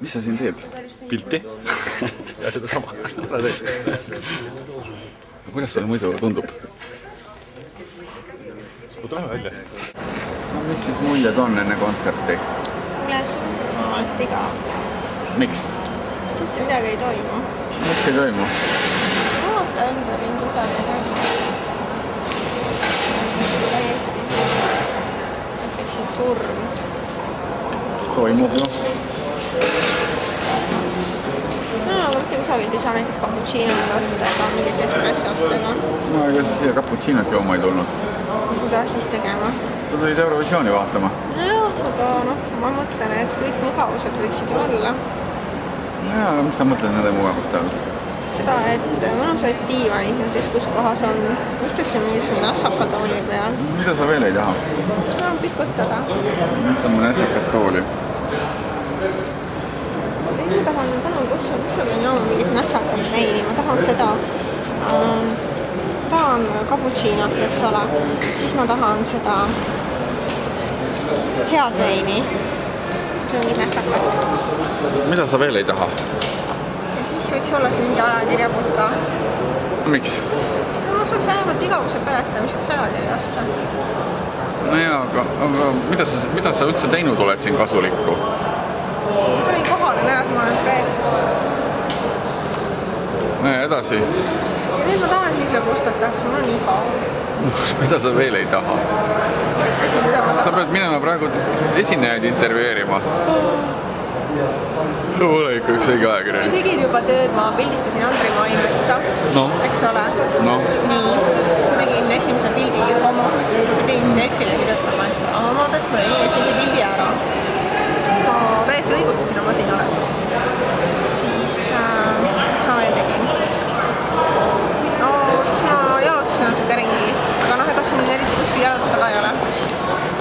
Mis sa siin teed? Pilti ja seda sama. Kuidas sulle muidu tundub? Võta lähe välja. No, mis siis muljed on enne kontserti? Kuule, summalt iga. Miks? Sest mitte midagi ei toimu. Miks ei toimu? Vaata ümber ringi midagi ei toimu. Täiesti. Ütleksin surm. Toimub, noh. No, võtti kusagilt ei saa näiteks cappuccino'd lasta ega mingit espressostega. No, ega siia cappuccinot jooma ei tulnud. Mida siis tegema? Ta tulid Eurovisiooni vaatama. Nojah, aga ma mõtlen, et kõik mugavused võiksid ju olla. Jaa, mis sa mõtled nende mugavuste all? Seda, et mõnusaid diivanid näiteks, kus kohas on, istusin mingisugune assakatooli peal. Mida sa veel ei taha? No, pikutada. Mis on mõne assakatooli? Siis ma tahan, kus on jooma mingit nässakat veini, ma tahan seda, tahan cappuccinot, eks ole, siis ma tahan seda head veini, see on mingit nässakat. Mida sa veel ei taha? Ja siis võiks olla see mingi ajakirjapud ka. Miks? Sest ma saaks vähemalt igavuse peletamiseks ajakirja osta. No jaa, aga mida sa üldse teinud oled siin kasulikku? Tulin kohale, näed, ma olen press. Näe, edasi. Ja nüüd ma tahan, et nüüd kustatakse, mul on igav. Mida sa veel ei taha? Ütlesin, mida ma Sa tahan. pead minema praegu esinejaid intervjueerima. Sa pole ikka üks õige Ma ajakirjanik. tegin juba tööd, ma pildistasin Andri Maimetsa, eks ole. No. Nii, ma tegin esimese pildi homost, ma pidin Delfile kirjutama, eks ole, homodest, ma tegin esimese pildi ära. Ma täiesti õigustasin oma siin olekut. Siis ma veel tegin. No, siis ma jalutasin natuke ringi, aga noh, ega siin eriti kuskil jalutada ka ei ole.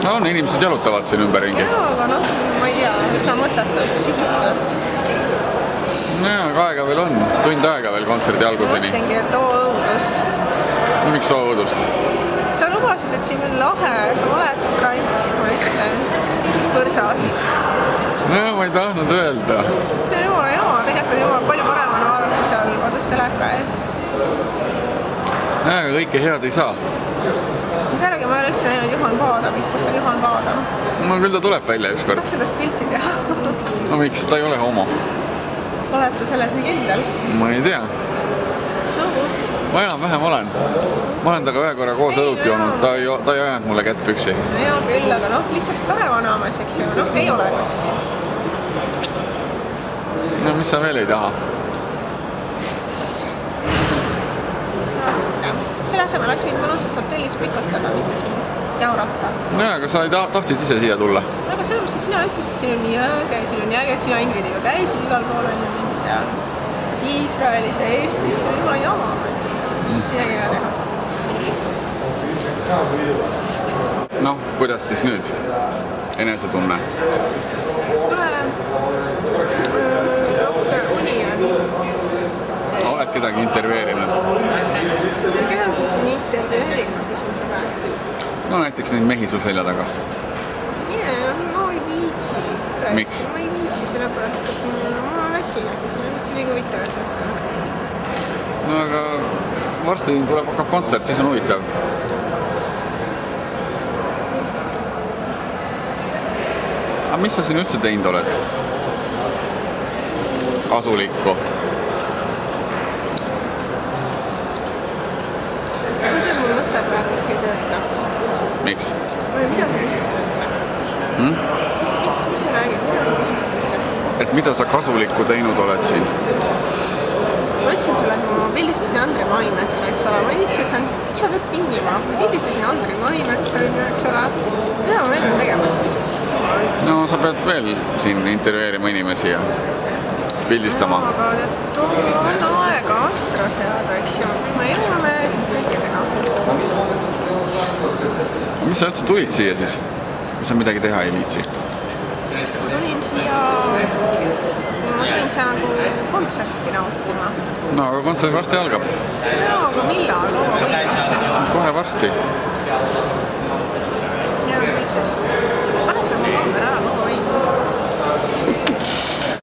No on, inimesed jalutavad siin ümberringi. Jaa, aga noh, ma ei tea, üsna mõttetult, sihitult. No jaa, aga aega veel on. Tund aega veel kontserdi Ma alguseni. mõtlengi, et õudust. No miks soo õudust? Sa lubasid, et siin on lahe, sa valetasid raisk, ma ütlen, põrsas. No jaa, ma ei tahtnud öelda. See on jumala jama, tegelikult on jumala palju parem on vaadata seal kodus teleka eest. Jaa, aga kõike head ei saa. Pealegi ma ei ole üldse näinud Juhan Paadamit, kus on Juhan Paadam. No küll ta tuleb välja ükskord. Tahaks sellest pilti teha. No miks? Ta ei ole homo. Oled sa selles nii kindel? Ma ei tea. No, Ma enam-vähem olen. Ma olen taga ühe korra koos õlut joonud. Ta ei ajanud mulle kätt püksi. hea küll, aga noh, lihtsalt tore vanamees, eks ju, noh, ei ole kuskil. No mis sa veel ei taha? Raske. Selle asemel oleks võinud mõnusalt hotellis pikutada, mitte siin jaurata. No jaa, aga sa ei tahtsid ise siia tulla. Aga sellepärast, et sina ütlesid, et siin on nii äge, sina Ingridiga käisid igal pool on ju mingi seal Iisraelis ja Eestis, see on jumala jama, midagi ei ole teha. Noh, kuidas siis nüüd? Enesetunne. Tule, rohke uni on. Oled kedagi intervjueerinud? Keda siis siin intervjueerid, ma küsin su käest? No näiteks neid mehi su selja taga. Mine, ma ei viitsi. Miks? Ma ei viitsi, sellepärast, et ma väsinud ja siin on mitte liiga huvitavat võtta. No aga varsti tuleb hakkab kontsert, siis on huvitav. Aga mis sa siin üldse teinud oled? Kasulikku. Muidu mul mõte praegu üldse ei tööta. Miks? Või mida sa küsisid üldse? Mis sa räägid? Mida sa küsisid üldse? Et mida sa kasulikku teinud oled siin? Ma ütlesin sulle, et ma pildistasin Andri Maimetsa, eks ole. Ma ei viitsi, et sa pead pingima. Ma pildistasin Andri Maimetsa, eks ole. Mida ma veel pean tegema siis? No sa pead veel siin intervjueerima inimesi ja pildistama. No, aga too on aega atra seada, eks ju. Me jõuame kõike teha. Mis sa üldse tulid siia siis, kui sa midagi teha ei viitsi? Ma tulin siia nagu kontserti nautima. No aga kontsert varsti algab. Jaa, aga millal? Kaua võimas? Kohe varsti. Jaa, küll siis. Pane see oma kaamera ära.